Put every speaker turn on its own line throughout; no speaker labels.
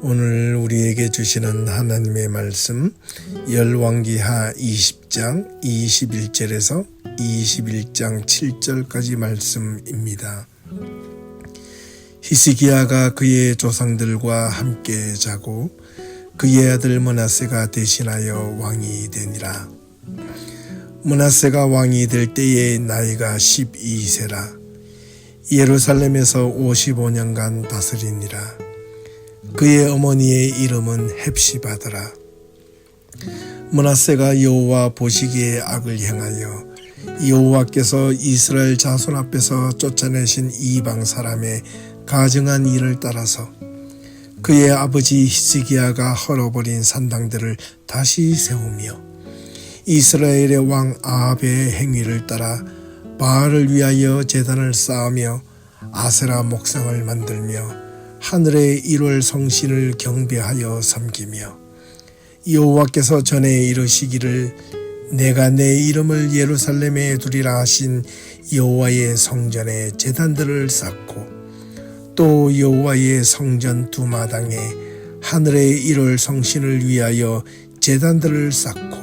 오늘 우리에게 주시는 하나님의 말씀 열왕기하 20장 21절에서 21장 7절까지 말씀입니다. 히스기야가 그의 조상들과 함께 자고 그의 아들 므낫세가 대신하여 왕이 되니라. 므낫세가 왕이 될 때에 나이가 12세라. 예루살렘에서 55년간 다스리니라. 그의 어머니의 이름은 헵시바더라. 므낫세가 여호와 보시기에 악을 행하여 여호와께서 이스라엘 자손 앞에서 쫓아내신 이방 사람의 가증한 일을 따라서 그의 아버지 히스기야가 헐어버린 산당들을 다시 세우며 이스라엘의 왕 아합의 행위를 따라 바알을 위하여 제단을 쌓으며 아세라 목상을 만들며 하늘의 1월 성신을 경배하여 섬기며 여호와께서 전에 이르시기를 내가 내 이름을 예루살렘에 두리라 하신 여호와의 성전에 제단들을 쌓고 또 여호와의 성전 두 마당에 하늘의 1월 성신을 위하여 제단들을 쌓고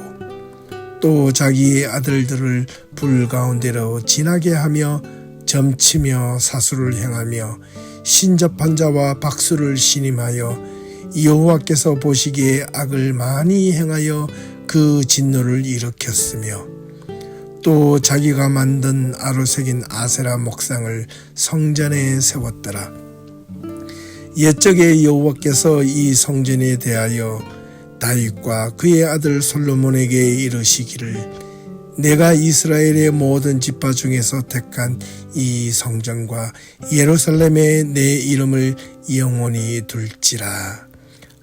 또 자기의 아들들을 불 가운데로 지나게 하며 점치며 사수를 행하며 신접한 자와 박수를 신임하여 여호와께서 보시기에 악을 많이 행하여 그 진노를 일으켰으며 또 자기가 만든 아로새긴 아세라 목상을 성전에 세웠더라. 옛적에 여호와께서 이 성전에 대하여 다윗과 그의 아들 솔로몬에게 이르시기를 내가 이스라엘의 모든 지파 중에서 택한 이 성전과 예루살렘에 내 이름을 영원히 둘지라.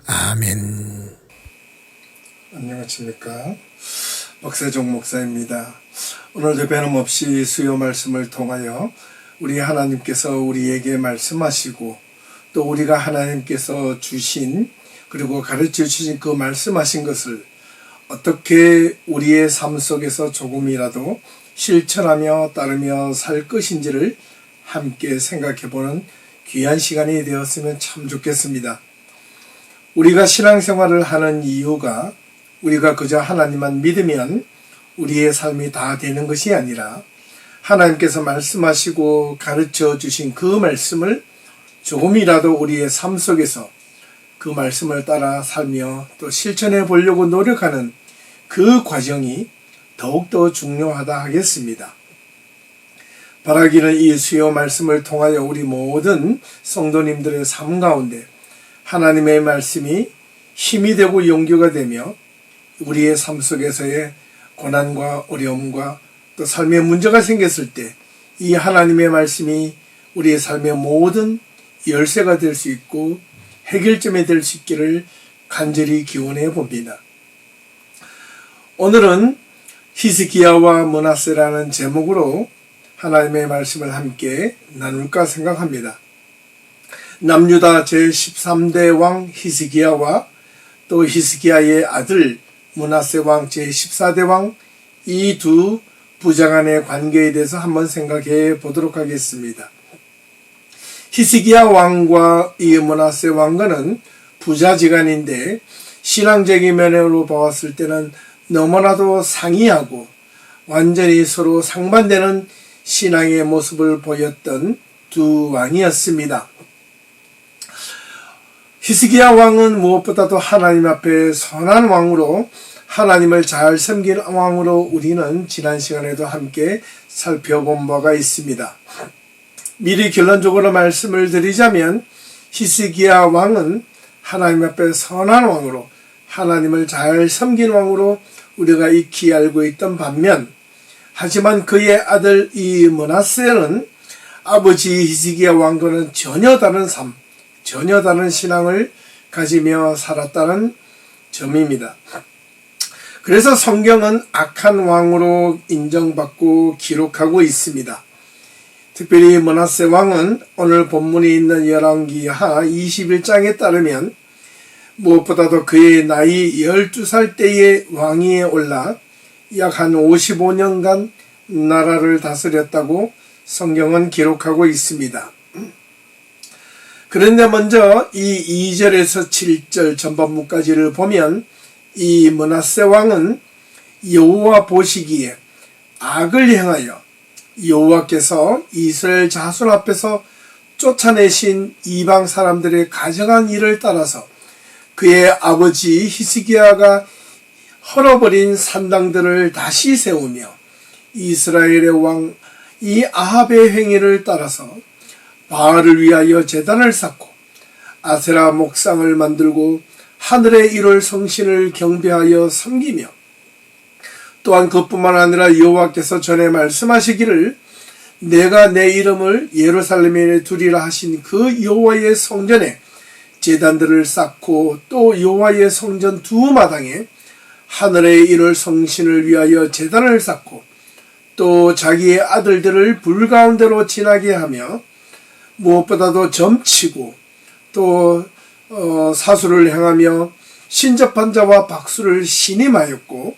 아멘. 안녕하십니까. 박세종 목사입니다. 오늘도 변함없이 수요 말씀을 통하여 우리 하나님께서 우리에게 말씀하시고 또 우리가 하나님께서 주신 그리고 가르쳐 주신 그 말씀하신 것을 어떻게 우리의 삶 속에서 조금이라도 실천하며 따르며 살 것인지를 함께 생각해보는 귀한 시간이 되었으면 참 좋겠습니다. 우리가 신앙생활을 하는 이유가 우리가 그저 하나님만 믿으면 우리의 삶이 다 되는 것이 아니라 하나님께서 말씀하시고 가르쳐 주신 그 말씀을 조금이라도 우리의 삶 속에서 그 말씀을 따라 살며 또 실천해 보려고 노력하는 그 과정이 더욱더 중요하다 하겠습니다. 바라기는 이 수요 말씀을 통하여 우리 모든 성도님들의 삶 가운데 하나님의 말씀이 힘이 되고 용기가 되며 우리의 삶 속에서의 고난과 어려움과 또 삶의 문제가 생겼을 때 이 하나님의 말씀이 우리의 삶의 모든 열쇠가 될 수 있고 해결점이 될 수 있기를 간절히 기원해 봅니다. 오늘은 히스기야와 므낫세라는 제목으로 하나님의 말씀을 함께 나눌까 생각합니다. 남유다 제13대 왕 히스기야와 또 히스기야의 아들 므낫세 왕 제14대 왕 이 두 부자 간의 관계에 대해서 한번 생각해 보도록 하겠습니다. 히스기야 왕과 이 므낫세 왕과는 부자지간인데 신앙적인 면으로 보았을 때는 너무나도 상이하고 완전히 서로 상반되는 신앙의 모습을 보였던 두 왕이었습니다. 히스기야 왕은 무엇보다도 하나님 앞에 선한 왕으로 하나님을 잘 섬긴 왕으로 우리는 지난 시간에도 함께 살펴본 바가 있습니다. 미리 결론적으로 말씀을 드리자면 히스기야 왕은 하나님 앞에 선한 왕으로 하나님을 잘 섬긴 왕으로 우리가 익히 알고 있던 반면 하지만 그의 아들 이 므낫세는 아버지 히스기야 왕과는 전혀 다른 삶, 전혀 다른 신앙을 가지며 살았다는 점입니다. 그래서 성경은 악한 왕으로 인정받고 기록하고 있습니다. 특별히 므낫세 왕은 오늘 본문에 있는 열왕기하 21장에 따르면 무엇보다도 그의 나이 12살 때에 왕위에 올라 약 한 55년간 나라를 다스렸다고 성경은 기록하고 있습니다. 그런데 먼저 이 2절에서 7절 전반부까지를 보면 이 므낫세 왕은 여호와 보시기에 악을 행하여 여호와께서 이스라엘 자손 앞에서 쫓아내신 이방 사람들의 가정한 일을 따라서 그의 아버지 히스기야가 헐어버린 산당들을 다시 세우며 이스라엘의 왕 이 아합의 행위를 따라서 바알을 위하여 제단을 쌓고 아세라 목상을 만들고 하늘의 일월 성신을 경배하여 섬기며 또한 그뿐만 아니라 여호와께서 전에 말씀하시기를 내가 내 이름을 예루살렘에 두리라 하신 그 여호와의 성전에 제단들을 쌓고 또 여호와의 성전 두 마당에 하늘의 일월 성신을 위하여 제단을 쌓고 또 자기의 아들들을 불 가운데로 지나게 하며 무엇보다도 점치고 또 사수를 행하며 신접한 자와 박수를 신임하였고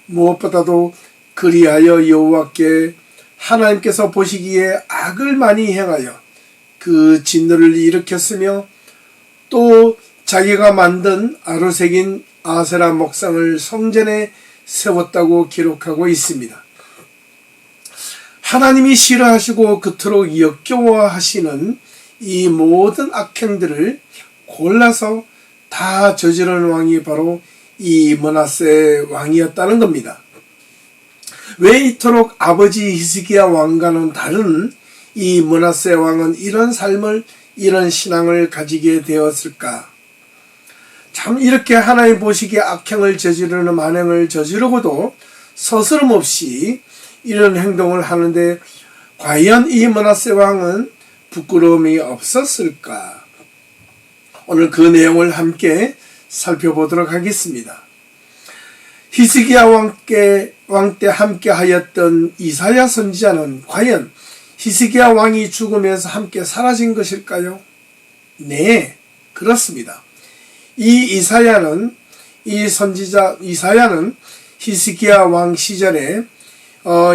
무엇보다도 그리하여 여호와께 하나님께서 보시기에 악을 많이 행하여 그 진노를 일으켰으며 또 자기가 만든 아로새긴 아세라 목상을 성전에 세웠다고 기록하고 있습니다. 하나님이 싫어하시고 그토록 역겨워하시는 이 모든 악행들을 골라서 다 저지른 왕이 바로 이 므낫세 왕이었다는 겁니다. 왜 이토록 아버지 히스기야 왕과는 다른 이 므낫세 왕은 이런 삶을, 이런 신앙을 가지게 되었을까? 참 이렇게 하나님 보시기에 악행을 저지르는 만행을 저지르고도 서스럼없이 이런 행동을 하는데 과연 이 므낫세 왕은 부끄러움이 없었을까? 오늘 그 내용을 함께 살펴보도록 하겠습니다. 히스기야 왕 때 함께 하였던 이사야 선지자는 과연 히스기야 왕이 죽으면서 함께 사라진 것일까요? 네, 그렇습니다. 이사야는 히스기야 왕 시절에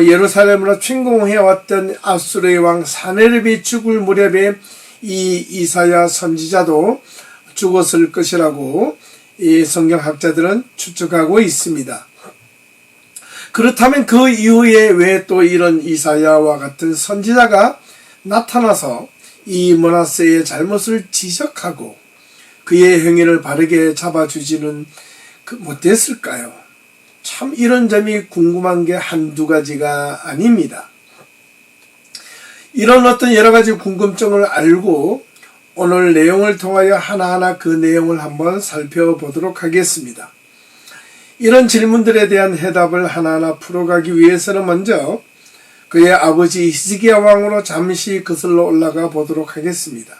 예루살렘으로 침공해왔던 아수르의 왕 사네립이 죽을 무렵에 이 이사야 선지자도 죽었을 것이라고 이 성경학자들은 추측하고 있습니다. 그렇다면 그 이후에 왜 또 이런 이사야와 같은 선지자가 나타나서 이 므낫세의 잘못을 지적하고 그의 행위를 바르게 잡아주지는 못했을까요? 참 이런 점이 궁금한 게 한두 가지가 아닙니다. 이런 어떤 여러 가지 궁금증을 알고 오늘 내용을 통하여 하나하나 그 내용을 한번 살펴보도록 하겠습니다. 이런 질문들에 대한 해답을 하나하나 풀어가기 위해서는 먼저 그의 아버지 히스기야 왕으로 잠시 거슬러 올라가 보도록 하겠습니다.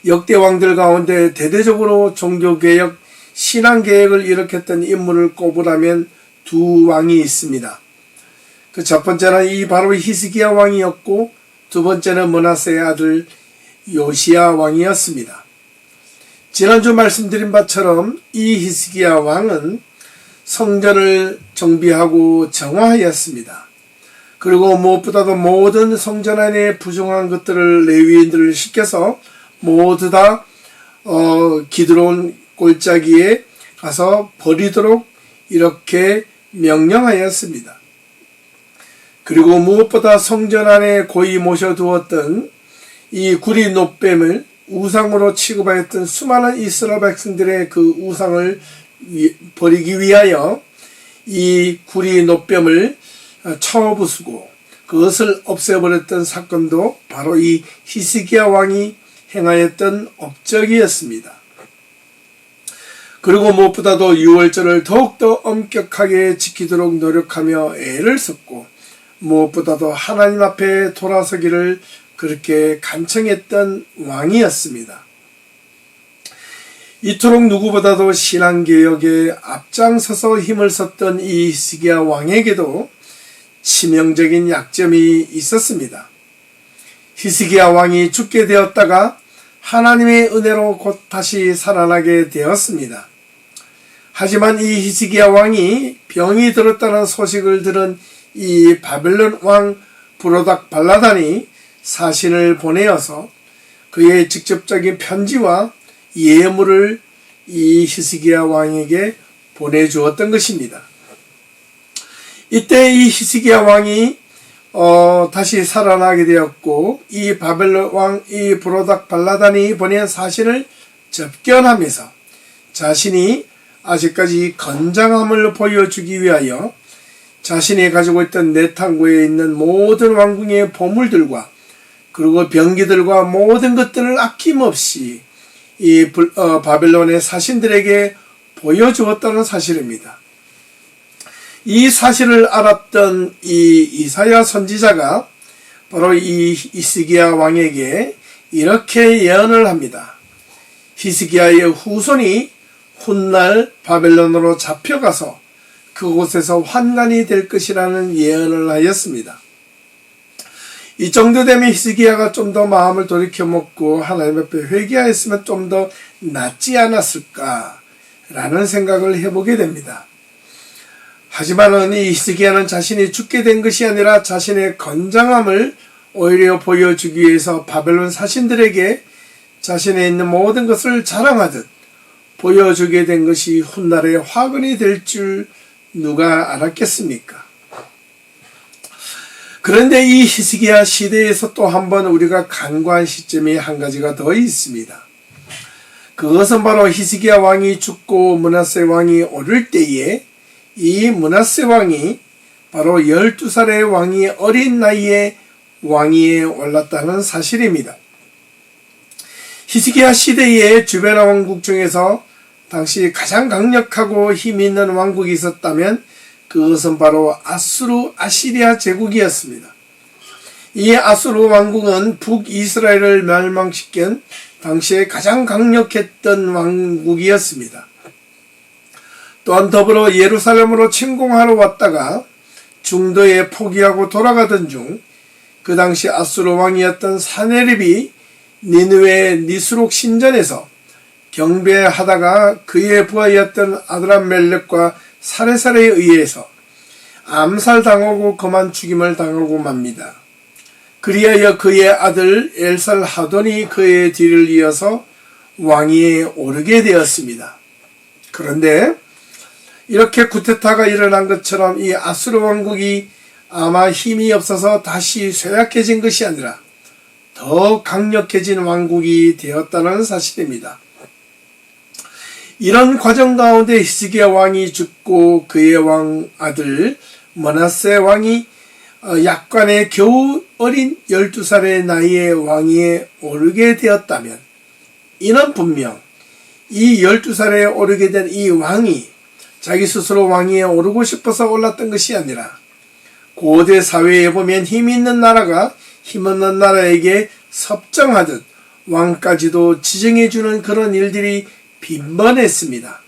역대 왕들 가운데 대대적으로 종교개혁, 신앙개혁을 일으켰던 인물을 꼽으라면 두 왕이 있습니다. 그 첫 번째는 이 바로 히스기야 왕이었고 두 번째는 므낫세의 아들 요시야 왕이었습니다. 지난주 말씀드린 바처럼 이 히스기야 왕은 성전을 정비하고 정화하였습니다. 그리고 무엇보다도 모든 성전 안에 부정한 것들을 레위인들을 시켜서 모두 다 기드론 골짜기에 가서 버리도록 이렇게 명령하였습니다. 그리고 무엇보다 성전 안에 고이 모셔두었던 이 구리 놋뱀을 우상으로 취급하였던 수많은 이스라엘 백성들의 그 우상을 버리기 위하여 이 구리 놋뱀을 쳐부수고 그것을 없애버렸던 사건도 바로 이 히스기야 왕이 행하였던 업적이었습니다. 그리고 무엇보다도 유월절을 더욱더 엄격하게 지키도록 노력하며 애를 썼고 무엇보다도 하나님 앞에 돌아서기를 그렇게 간청했던 왕이었습니다. 이토록 누구보다도 신앙개혁에 앞장서서 힘을 썼던 이 히스기야 왕에게도 치명적인 약점이 있었습니다. 히스기야 왕이 죽게 되었다가 하나님의 은혜로 곧 다시 살아나게 되었습니다. 하지만 이 히스기야 왕이 병이 들었다는 소식을 들은 이 바벨론 왕 브로닥 발라단이 사신을 보내어서 그의 직접적인 편지와 예물을 이 히스기야 왕에게 보내주었던 것입니다. 이때 이 히스기야 왕이 다시 살아나게 되었고, 이 바벨론 왕 이 브로닥 발라단이 보낸 사신을 접견하면서 자신이 아직까지 건장함을 보여주기 위하여 자신이 가지고 있던 내탕고에 있는 모든 왕궁의 보물들과 그리고 병기들과 모든 것들을 아낌없이 이 바벨론의 사신들에게 보여주었다는 사실입니다. 이 사실을 알았던 이 이사야 선지자가 바로 이 히스기야 왕에게 이렇게 예언을 합니다. 히스기야의 후손이 훗날 바벨론으로 잡혀가서 그곳에서 환난이 될 것이라는 예언을 하였습니다. 이 정도 되면 히스기야가 좀 더 마음을 돌이켜먹고 하나님 앞에 회개하였으면 좀 더 낫지 않았을까라는 생각을 해보게 됩니다. 하지만은 이 히스기야는 자신이 죽게 된 것이 아니라 자신의 건장함을 오히려 보여주기 위해서 바벨론 사신들에게 자신에 있는 모든 것을 자랑하듯 보여주게 된 것이 훗날에 화근이 될 줄 누가 알았겠습니까? 그런데 이 히스기야 시대에서 또 한 번 우리가 간과한 시점이 한 가지가 더 있습니다. 그것은 바로 히스기야 왕이 죽고 므낫세 왕이 오를 때에 이 므낫세 왕이 바로 12살의 왕이 어린 나이에 왕위에 올랐다는 사실입니다. 히스기야 시대의 주변 왕국 중에서 당시 가장 강력하고 힘이 있는 왕국이 있었다면 그것은 바로 아시리아 제국이었습니다. 이 아수르 왕국은 북이스라엘을 멸망시킨 당시에 가장 강력했던 왕국이었습니다. 또한 더불어 예루살렘으로 침공하러 왔다가 중도에 포기하고 돌아가던 중 그 당시 아수르 왕이었던 사네립이 니느웨 니스록 신전에서 경배하다가 그의 부하였던 아드람멜렉과 사레살에 의해서 암살당하고 그만 죽임을 당하고 맙니다. 그리하여 그의 아들 엘살하돈이 그의 뒤를 이어서 왕위에 오르게 되었습니다. 그런데 이렇게 쿠데타가 일어난 것처럼 이 아수르 왕국이 아마 힘이 없어서 다시 쇠약해진 것이 아니라 더 강력해진 왕국이 되었다는 사실입니다. 이런 과정 가운데 히스기야 왕이 죽고 그의 왕 아들 므낫세 왕이 약간의 겨우 어린 12살의 나이에 왕위에 오르게 되었다면 이는 분명 이 12살에 오르게 된 이 왕이 자기 스스로 왕위에 오르고 싶어서 올랐던 것이 아니라 고대 사회에 보면 힘이 있는 나라가 힘없는 나라에게 섭정하듯 왕까지도 지정해주는 그런 일들이 빈번했습니다.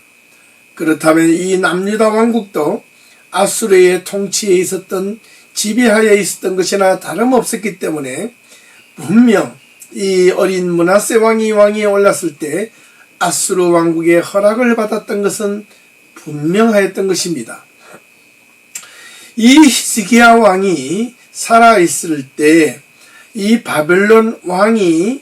그렇다면 이 남유다 왕국도 아수르의 통치에 있었던 지배하에 있었던 것이나 다름없었기 때문에 분명 이 어린 므낫세 왕이 왕위에 올랐을 때 아수르 왕국의 허락을 받았던 것은 분명하였던 것입니다. 이 히스기야 왕이 살아있을 때 이 바벨론 왕이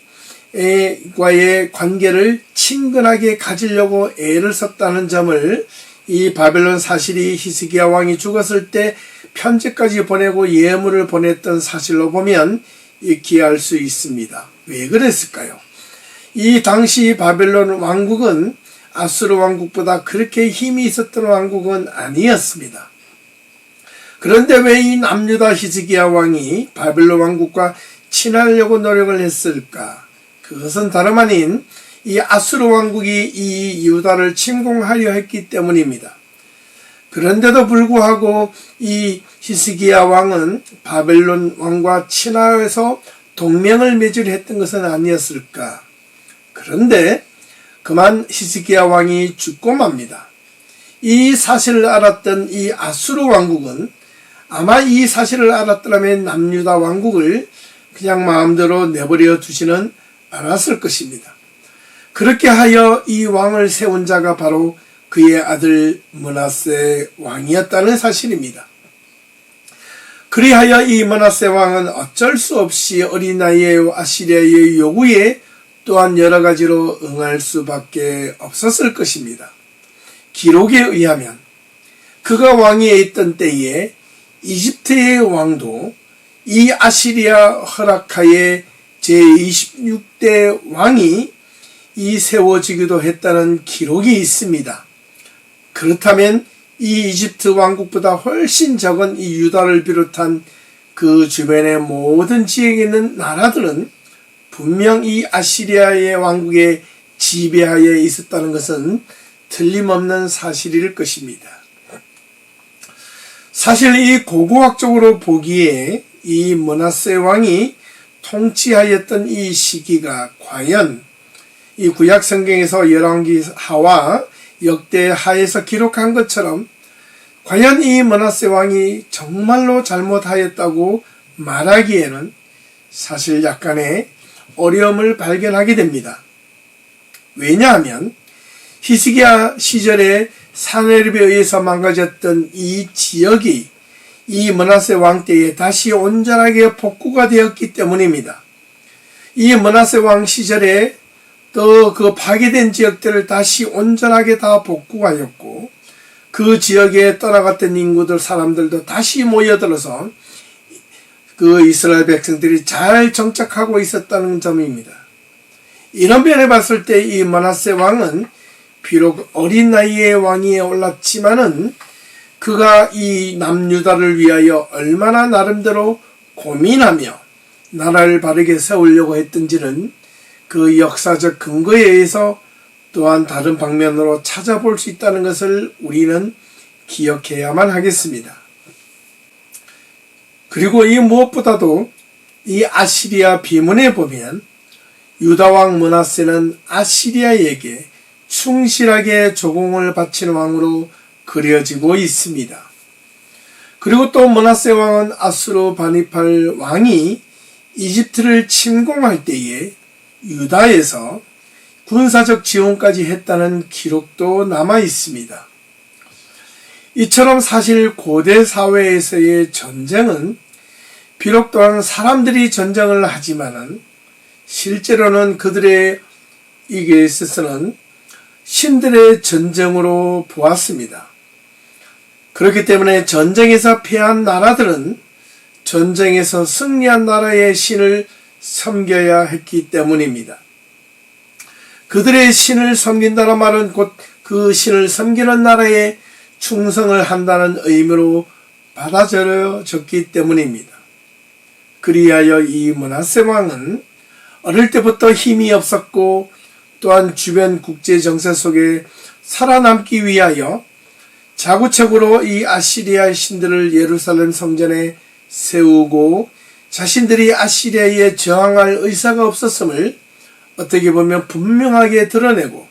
과의 관계를 친근하게 가지려고 애를 썼다는 점을 이 바벨론 사실이 히스기야 왕이 죽었을 때 편지까지 보내고 예물을 보냈던 사실로 보면 익히 알 수 있습니다. 왜 그랬을까요? 이 당시 바벨론 왕국은 아수르 왕국보다 그렇게 힘이 있었던 왕국은 아니었습니다. 그런데 왜 이 남유다 히스기야 왕이 바벨론 왕국과 친하려고 노력을 했을까? 그것은 다름 아닌 이 아수르 왕국이 이 유다를 침공하려 했기 때문입니다. 그런데도 불구하고 이 히스기야 왕은 바벨론 왕과 친하여서 동맹을 맺으려 했던 것은 아니었을까? 그런데 그만 히스기야 왕이 죽고 맙니다. 이 사실을 알았던 이 아수르 왕국은 아마 이 사실을 알았더라면 남유다 왕국을 그냥 마음대로 내버려 두지는 않았을 것입니다. 그렇게 하여 이 왕을 세운 자가 바로 그의 아들 므낫세 왕이었다는 사실입니다. 그리하여 이 므낫세 왕은 어쩔 수 없이 어린 나이에 아시리아의 요구에 또한 여러 가지로 응할 수밖에 없었을 것입니다. 기록에 의하면 그가 왕위에 있던 때에 이집트의 왕도 이 아시리아 허락하에 제26대 왕이 세워지기도 했다는 기록이 있습니다. 그렇다면 이 이집트 왕국보다 훨씬 적은 이 유다를 비롯한 그 주변의 모든 지역에 있는 나라들은 분명 이 아시리아의 왕국의 지배하에 있었다는 것은 틀림없는 사실일 것입니다. 사실 이 고고학적으로 보기에 이 므낫세 왕이 통치하였던 이 시기가 과연 이 구약 성경에서 열왕기하와 역대하에서 기록한 것처럼 과연 이 므낫세 왕이 정말로 잘못하였다고 말하기에는 사실 약간의 어려움을 발견하게 됩니다. 왜냐하면 히스기야 시절에 사내립에 의해서 망가졌던 이 지역이 이 므낫세 왕 때에 다시 온전하게 복구가 되었기 때문입니다. 이 므낫세 왕 시절에 또 그 파괴된 지역들을 다시 온전하게 다 복구하였고 그 지역에 떠나갔던 인구들 사람들도 다시 모여들어서 그 이스라엘 백성들이 잘 정착하고 있었다는 점입니다. 이런 면에 봤을 때 이 므낫세 왕은 비록 어린 나이에 왕위에 올랐지만은 그가 이 남유다를 위하여 얼마나 나름대로 고민하며 나라를 바르게 세우려고 했던지는 그 역사적 근거에 의해서 또한 다른 방면으로 찾아볼 수 있다는 것을 우리는 기억해야만 하겠습니다. 그리고 이 무엇보다도 이 아시리아 비문에 보면 유다왕 므낫세는 아시리아에게 충실하게 조공을 바치는 왕으로 그려지고 있습니다. 그리고 또 므낫세 왕은 아수르 바니팔 왕이 이집트를 침공할 때에 유다에서 군사적 지원까지 했다는 기록도 남아 있습니다. 이처럼 사실 고대 사회에서의 전쟁은 비록 또한 사람들이 전쟁을 하지만은 실제로는 그들의 이게 있어서는 신들의 전쟁으로 보았습니다. 그렇기 때문에 전쟁에서 패한 나라들은 전쟁에서 승리한 나라의 신을 섬겨야 했기 때문입니다. 그들의 신을 섬긴다는 말은 곧 그 신을 섬기는 나라에 충성을 한다는 의미로 받아들여졌기 때문입니다. 그리하여 이 므낫세 왕은 어릴 때부터 힘이 없었고 또한 주변 국제 정세 속에 살아남기 위하여 자구책으로 이 아시리아 신들을 예루살렘 성전에 세우고 자신들이 아시리아에 저항할 의사가 없었음을 어떻게 보면 분명하게 드러내고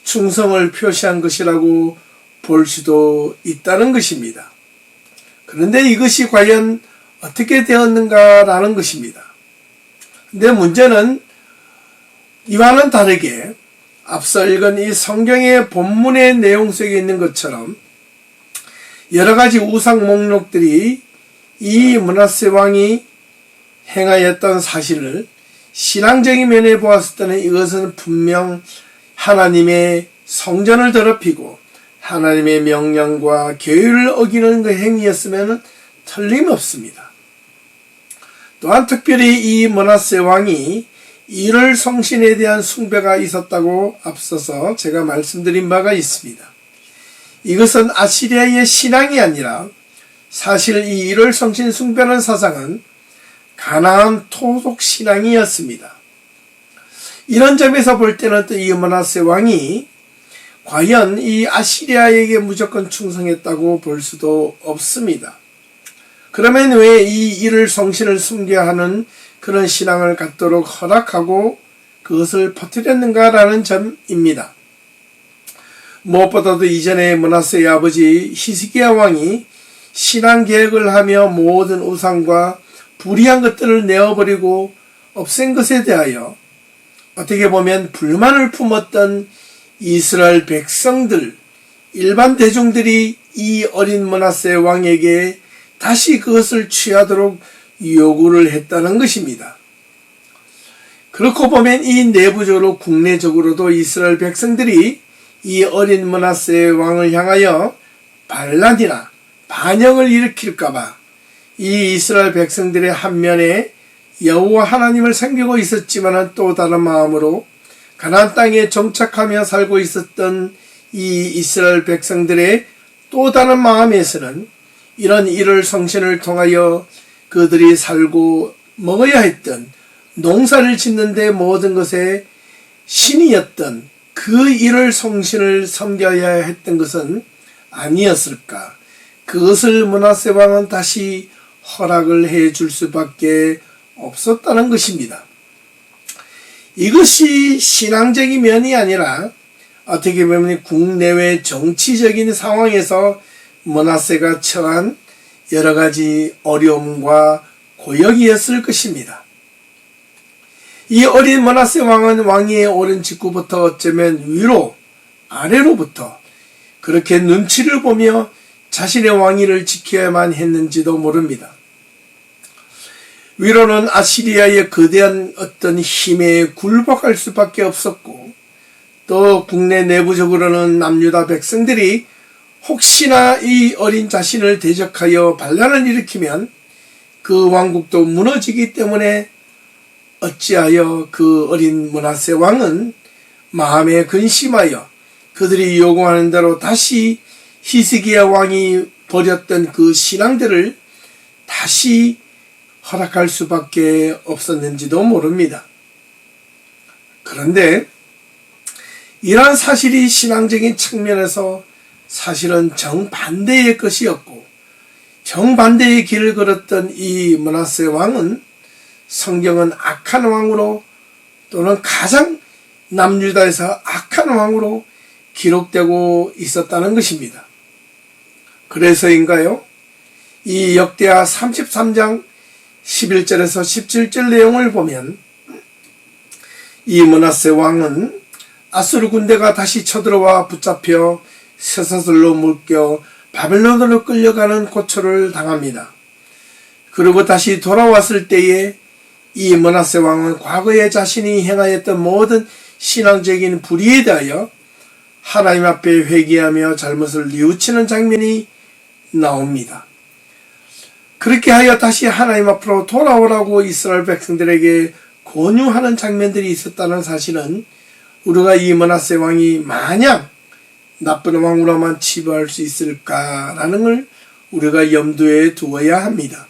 충성을 표시한 것이라고 볼 수도 있다는 것입니다. 그런데 이것이 과연 어떻게 되었는가라는 것입니다. 근데 문제는 이와는 다르게 앞서 읽은 이 성경의 본문의 내용 속에 있는 것처럼 여러 가지 우상 목록들이 이 므낫세 왕이 행하였던 사실을 신앙적인 면에 보았을 때는 이것은 분명 하나님의 성전을 더럽히고 하나님의 명령과 계율을 어기는 그 행위였으면 틀림없습니다. 또한 특별히 이 므낫세 왕이 일월 성신에 대한 숭배가 있었다고 앞서서 제가 말씀드린 바가 있습니다. 이것은 아시리아의 신앙이 아니라 사실 이 일월 성신 숭배하는 사상은 가나안 토속 신앙이었습니다. 이런 점에서 볼 때는 또 이 므낫세 왕이 과연 이 아시리아에게 무조건 충성했다고 볼 수도 없습니다. 그러면 왜 이 일월 성신을 숭배하는 그런 신앙을 갖도록 허락하고 그것을 퍼뜨렸는가라는 점입니다. 무엇보다도 이전에 므낫세의 아버지 히스기야 왕이 신앙 개혁을 하며 모든 우상과 불의한 것들을 내어버리고 없앤 것에 대하여 어떻게 보면 불만을 품었던 이스라엘 백성들, 일반 대중들이 이 어린 므낫세 왕에게 다시 그것을 취하도록 요구를 했다는 것입니다. 그렇고 보면 이 내부적으로 국내적으로도 이스라엘 백성들이 이 어린 므낫세 왕을 향하여 반란이나 반역을 일으킬까봐 이 이스라엘 백성들의 한면에 여호와 하나님을 섬기고 있었지만 또 다른 마음으로 가나안 땅에 정착하며 살고 있었던 이 이스라엘 백성들의 또 다른 마음에서는 이런 일월 성신을 통하여 그들이 살고 먹어야 했던 농사를 짓는데 모든 것에 신이었던 그 일월 성신을 섬겨야 했던 것은 아니었을까. 그것을 므낫세 왕은 다시 허락을 해 줄 수밖에 없었다는 것입니다. 이것이 신앙적인 면이 아니라 어떻게 보면 국내외 정치적인 상황에서 므낫세가 처한 여러 가지 어려움과 고역이었을 것입니다. 이 어린 므낫세 왕은 왕위에 오른 직후부터 어쩌면 위로 아래로부터 그렇게 눈치를 보며 자신의 왕위를 지켜야만 했는지도 모릅니다. 위로는 아시리아의 거대한 어떤 힘에 굴복할 수밖에 없었고, 또 국내 내부적으로는 남유다 백성들이 혹시나 이 어린 자신을 대적하여 반란을 일으키면 그 왕국도 무너지기 때문에 어찌하여 그 어린 므낫세 왕은 마음에 근심하여 그들이 요구하는 대로 다시 히스기야 왕이 버렸던 그 신앙들을 다시 허락할 수밖에 없었는지도 모릅니다. 그런데 이러한 사실이 신앙적인 측면에서 사실은 정반대의 것이었고, 정반대의 길을 걸었던 이 므낫세 왕은 성경은 악한 왕으로, 또는 가장 남유다에서 악한 왕으로 기록되고 있었다는 것입니다. 그래서인가요? 이 역대하 33장 11절에서 17절 내용을 보면 이 므낫세 왕은 아수르 군대가 다시 쳐들어와 붙잡혀 쇠사슬로 묶여 바벨론으로 끌려가는 고초를 당합니다. 그리고 다시 돌아왔을 때에 이 므낫세 왕은 과거에 자신이 행하였던 모든 신앙적인 불의에 대하여 하나님 앞에 회개하며 잘못을 뉘우치는 장면이 나옵니다. 그렇게 하여 다시 하나님 앞으로 돌아오라고 이스라엘 백성들에게 권유하는 장면들이 있었다는 사실은 우리가 이 므낫세 왕이 마냥 나쁜 왕으로만 치부할 수 있을까라는 걸 우리가 염두에 두어야 합니다.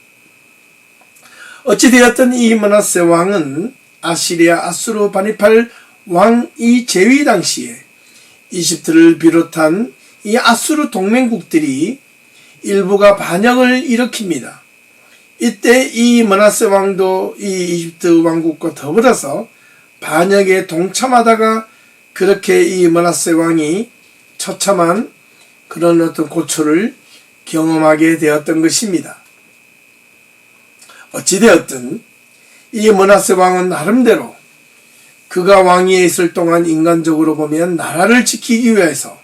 어찌되었든 이 므낫세 왕은 아시리아 아수르 바니팔 왕이 재위 당시에 이집트를 비롯한 이 아수르 동맹국들이 일부가 반역을 일으킵니다. 이때 이 므낫세 왕도 이 이집트 왕국과 더불어서 반역에 동참하다가 그렇게 이 므낫세 왕이 처참한 그런 어떤 고초를 경험하게 되었던 것입니다. 어찌되었든 이 므낫세 왕은 나름대로 그가 왕위에 있을 동안 인간적으로 보면 나라를 지키기 위해서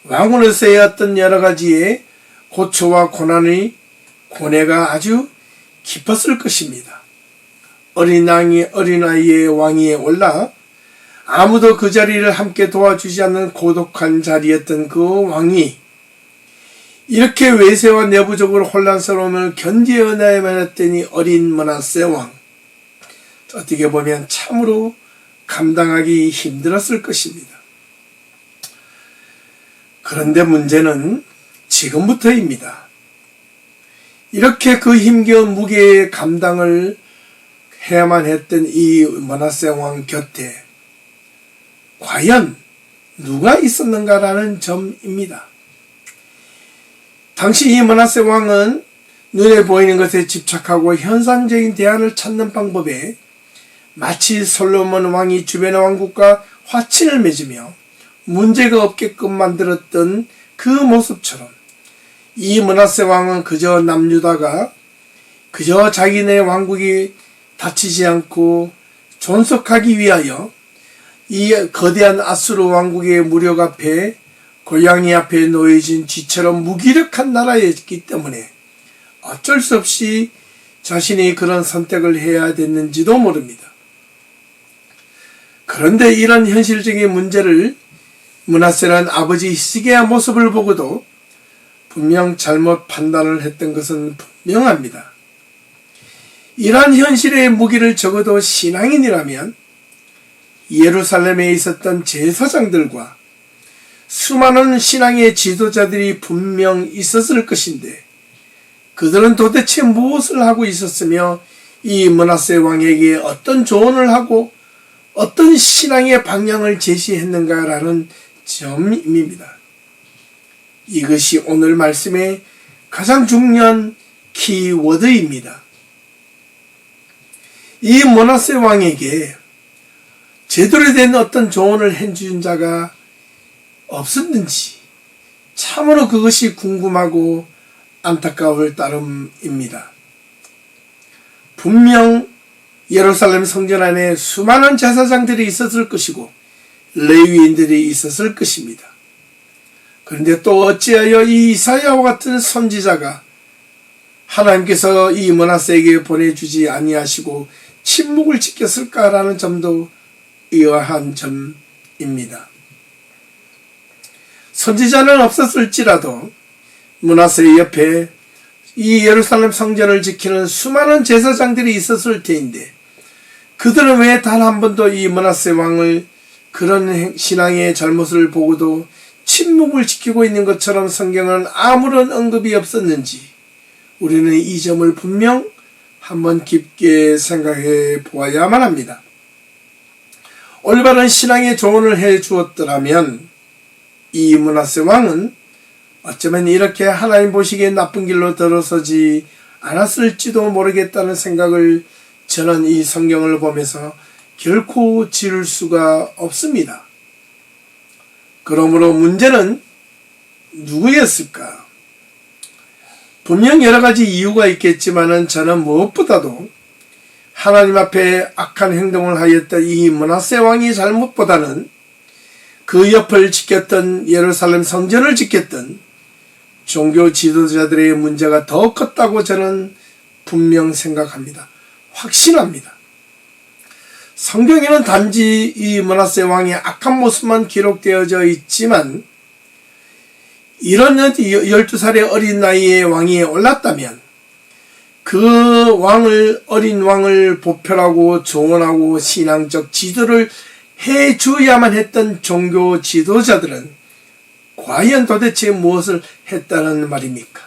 왕으로서 해왔던 여러 가지의 고초와 고뇌가 아주 깊었을 것입니다. 어린아이의 왕위에 올라 아무도 그 자리를 함께 도와주지 않는 고독한 자리였던 그 왕이 이렇게 외세와 내부적으로 혼란스러움을 견디어내야만 했더니 어린 므낫세 왕, 어떻게 보면 참으로 감당하기 힘들었을 것입니다. 그런데 문제는 지금부터입니다. 이렇게 그 힘겨운 무게의 감당을 해야만 했던 이 므낫세 왕 곁에 과연 누가 있었는가라는 점입니다. 당시 이 므낫세 왕은 눈에 보이는 것에 집착하고 현상적인 대안을 찾는 방법에 마치 솔로몬 왕이 주변의 왕국과 화친을 맺으며 문제가 없게끔 만들었던 그 모습처럼 이 므낫세 왕은 그저 남유다가 그저 자기네 왕국이 다치지 않고 존속하기 위하여 이 거대한 아수르 왕국의 무력 앞에 고양이 앞에 놓여진 쥐처럼 무기력한 나라였기 때문에 어쩔 수 없이 자신이 그런 선택을 해야 됐는지도 모릅니다. 그런데 이런 현실적인 문제를 므낫세는 아버지 히스기야 모습을 보고도 분명 잘못 판단을 했던 것은 분명합니다. 이러한 현실의 무기를 적어도 신앙인이라면 예루살렘에 있었던 제사장들과 수많은 신앙의 지도자들이 분명 있었을 것인데 그들은 도대체 무엇을 하고 있었으며 이 므낫세 왕에게 어떤 조언을 하고 어떤 신앙의 방향을 제시했는가라는 점입니다. 이것이 오늘 말씀의 가장 중요한 키워드입니다. 이 므낫세 왕에게 제대로 된 어떤 조언을 해준 자가 없었는지 참으로 그것이 궁금하고 안타까울 따름입니다. 분명 예루살렘 성전 안에 수많은 제사장들이 있었을 것이고 레위인들이 있었을 것입니다. 그런데 또 어찌하여 이 이사야와 같은 선지자가 하나님께서 이 므낫세에게 보내주지 아니하시고 침묵을 지켰을까라는 점도 의아한 점입니다. 선지자는 없었을지라도 므낫세 옆에 이 예루살렘 성전을 지키는 수많은 제사장들이 있었을 테인데 그들은 왜 단 한 번도 이 므낫세 왕을 그런 신앙의 잘못을 보고도 침묵을 지키고 있는 것처럼 성경은 아무런 언급이 없었는지 우리는 이 점을 분명 한번 깊게 생각해 보아야만 합니다. 올바른 신앙의 조언을 해 주었더라면 이 므낫세 왕은 어쩌면 이렇게 하나님 보시기에 나쁜 길로 들어서지 않았을지도 모르겠다는 생각을 저는 이 성경을 보면서 결코 지을 수가 없습니다. 그러므로 문제는 누구였을까? 분명 여러 가지 이유가 있겠지만은 저는 무엇보다도 하나님 앞에 악한 행동을 하였던 이 므낫세 왕이 잘못보다는 그 옆을 지켰던 예루살렘 성전을 지켰던 종교 지도자들의 문제가 더 컸다고 저는 분명 생각합니다. 확신합니다. 성경에는 단지 이 므낫세 왕의 악한 모습만 기록되어져 있지만 이런 12살의 어린 나이에 왕위에 올랐다면 그 어린 왕을 보편하고 조언하고 신앙적 지도를 해줘야만 했던 종교 지도자들은 과연 도대체 무엇을 했다는 말입니까?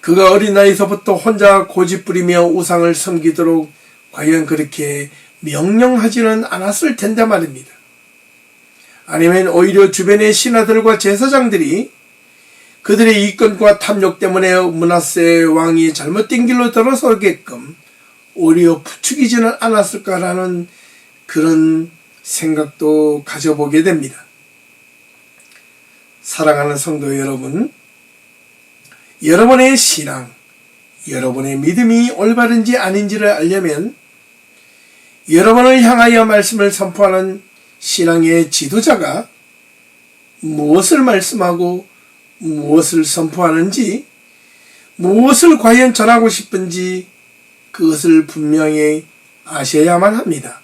그가 어린 나이서부터 혼자 고집부리며 우상을 섬기도록 과연 그렇게 명령하지는 않았을 텐데 말입니다. 아니면 오히려 주변의 신하들과 제사장들이 그들의 이권과 탐욕 때문에 므낫세 왕이 잘못된 길로 들어서게끔 오히려 부추기지는 않았을까라는 그런 생각도 가져보게 됩니다. 사랑하는 성도 여러분, 여러분의 신앙, 여러분의 믿음이 올바른지 아닌지를 알려면 여러분을 향하여 말씀을 선포하는 신앙의 지도자가 무엇을 말씀하고 무엇을 선포하는지, 무엇을 과연 전하고 싶은지 그것을 분명히 아셔야만 합니다.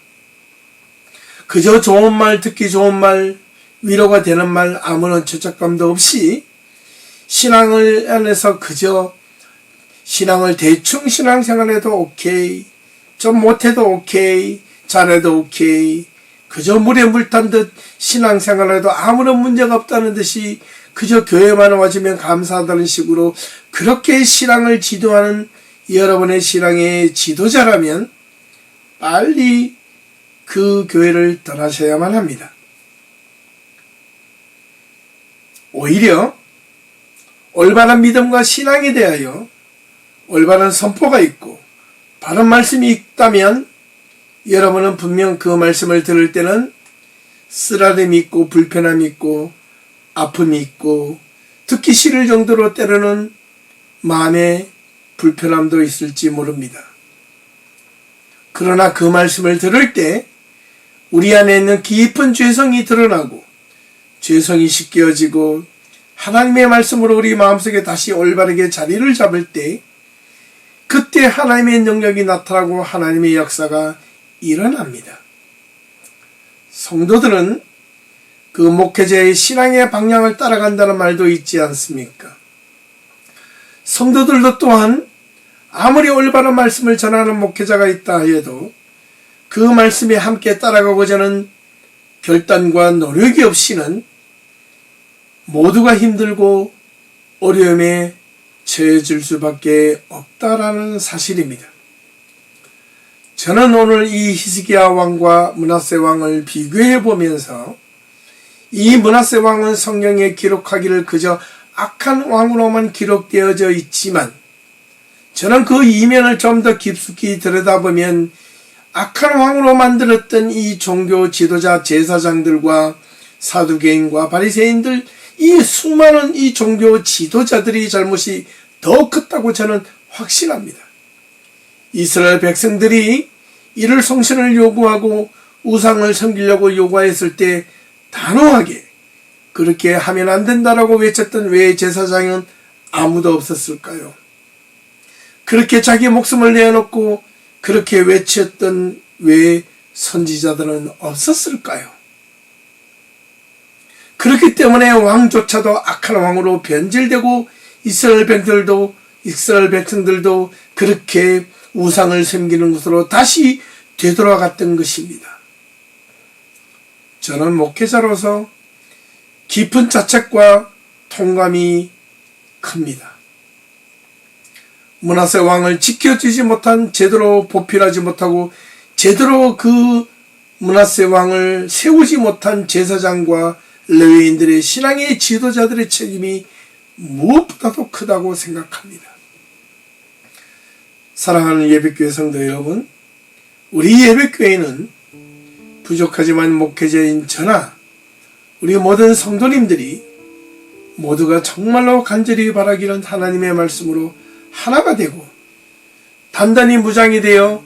그저 좋은 말, 듣기 좋은 말, 위로가 되는 말, 아무런 죄책감도 없이 신앙을 안에서 그저 신앙을 대충 신앙생활해도 오케이, 좀 못해도 오케이, 잘해도 오케이, 그저 물에 물 탄 듯 신앙생활해도 아무런 문제가 없다는 듯이 그저 교회만 와주면 감사하다는 식으로 그렇게 신앙을 지도하는 여러분의 신앙의 지도자라면 빨리 그 교회를 떠나셔야만 합니다. 오히려 올바른 믿음과 신앙에 대하여 올바른 선포가 있고 바른 말씀이 있다면 여러분은 분명 그 말씀을 들을 때는 쓰라림이 있고 불편함이 있고 아픔이 있고 듣기 싫을 정도로 때로는 마음에 불편함도 있을지 모릅니다. 그러나 그 말씀을 들을 때 우리 안에 있는 깊은 죄성이 드러나고 죄성이 씻겨지고 하나님의 말씀으로 우리 마음속에 다시 올바르게 자리를 잡을 때 그때 하나님의 능력이 나타나고 하나님의 역사가 일어납니다. 성도들은 그 목회자의 신앙의 방향을 따라간다는 말도 있지 않습니까? 성도들도 또한 아무리 올바른 말씀을 전하는 목회자가 있다 해도 그 말씀에 함께 따라가고자 하는 결단과 노력이 없이는 모두가 힘들고 어려움에 처해질 수밖에 없다라는 사실입니다. 저는 오늘 이 히스기야 왕과 므낫세 왕을 비교해 보면서 이 므낫세 왕은 성경에 기록하기를 그저 악한 왕으로만 기록되어져 있지만 저는 그 이면을 좀 더 깊숙이 들여다보면 악한 왕으로 만들었던 이 종교 지도자 제사장들과 사두개인과 바리새인들 이 수많은 이 종교 지도자들이 잘못이 더 컸다고 저는 확신합니다. 이스라엘 백성들이 이를 성신을 요구하고 우상을 섬기려고 요구했을 때 단호하게 그렇게 하면 안 된다라고 외쳤던 왜 제사장은 아무도 없었을까요? 그렇게 자기 목숨을 내어놓고 그렇게 외쳤던 왜 선지자들은 없었을까요? 그렇기 때문에 왕조차도 악한 왕으로 변질되고 이스라엘 백성들도 그렇게 우상을 섬기는 것으로 다시 되돌아갔던 것입니다. 저는 목회자로서 깊은 자책과 통감이 큽니다. 므낫세 왕을 지켜주지 못한, 제대로 보필하지 못하고 제대로 그 므낫세 왕을 세우지 못한 제사장과 레위인들의 신앙의 지도자들의 책임이 무엇보다도 크다고 생각합니다. 사랑하는 예배교회 성도 여러분, 우리 예배교회는 부족하지만 목회자인 저나 우리 모든 성도님들이 모두가 정말로 간절히 바라기는 하나님의 말씀으로 하나가 되고 단단히 무장이 되어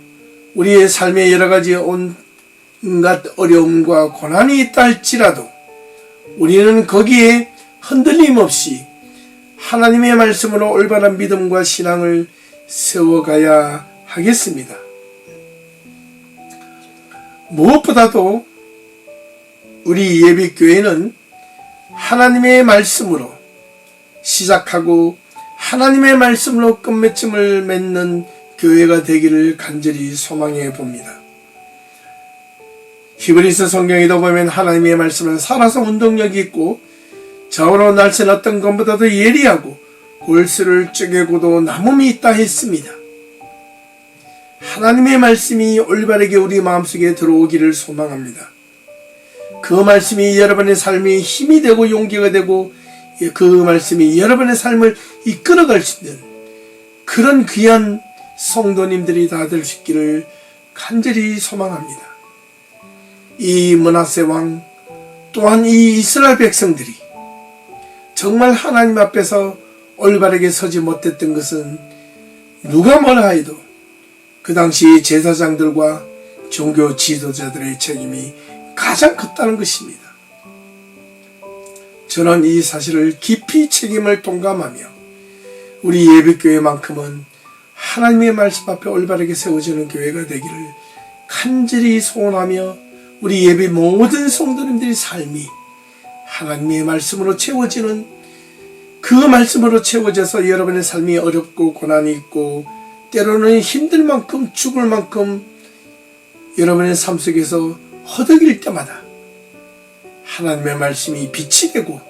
우리의 삶에 여러 가지 온갖 어려움과 고난이 있다 할지라도 우리는 거기에 흔들림 없이 하나님의 말씀으로 올바른 믿음과 신앙을 세워가야 하겠습니다. 무엇보다도 우리 예비교회는 하나님의 말씀으로 시작하고 하나님의 말씀으로 끝맺음을 맺는 교회가 되기를 간절히 소망해 봅니다. 히브리서 성경에도 보면 하나님의 말씀은 살아서 운동력이 있고 좌우로 날선 어떤 것보다도 예리하고 골수를 쪼개고도 남음이 있다 했습니다. 하나님의 말씀이 올바르게 우리 마음속에 들어오기를 소망합니다. 그 말씀이 여러분의 삶에 힘이 되고 용기가 되고 그 말씀이 여러분의 삶을 이끌어갈 수 있는 그런 귀한 성도님들이 다 될 수 있기를 간절히 소망합니다. 이 므낫세 왕 또한 이 이스라엘 백성들이 정말 하나님 앞에서 올바르게 서지 못했던 것은 누가 뭐라 해도 그 당시 제사장들과 종교 지도자들의 책임이 가장 컸다는 것입니다. 저는 이 사실을 깊이 책임을 동감하며 우리 예배교회만큼은 하나님의 말씀 앞에 올바르게 세워지는 교회가 되기를 간절히 소원하며 우리 예배 모든 성도님들의 삶이 하나님의 말씀으로 채워지는 그 말씀으로 채워져서 여러분의 삶이 어렵고 고난이 있고 때로는 힘들 만큼 죽을 만큼 여러분의 삶 속에서 허덕일 때마다 하나님의 말씀이 빛이 되고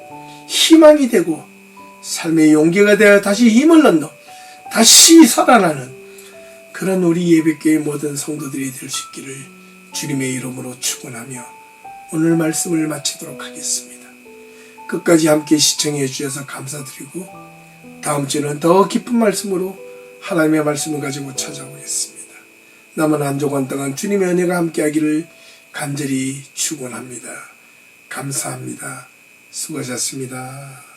희망이 되고 삶의 용기가 되어 다시 힘을 얻는 다시 살아나는 그런 우리 예배교회 모든 성도들이 될 수 있기를 주님의 이름으로 축원하며 오늘 말씀을 마치도록 하겠습니다. 끝까지 함께 시청해 주셔서 감사드리고 다음 주는 더 깊은 말씀으로 하나님의 말씀을 가지고 찾아오겠습니다. 남은 한 주간 동안 주님의 은혜가 함께하기를 간절히 축원합니다. 감사합니다. 수고하셨습니다.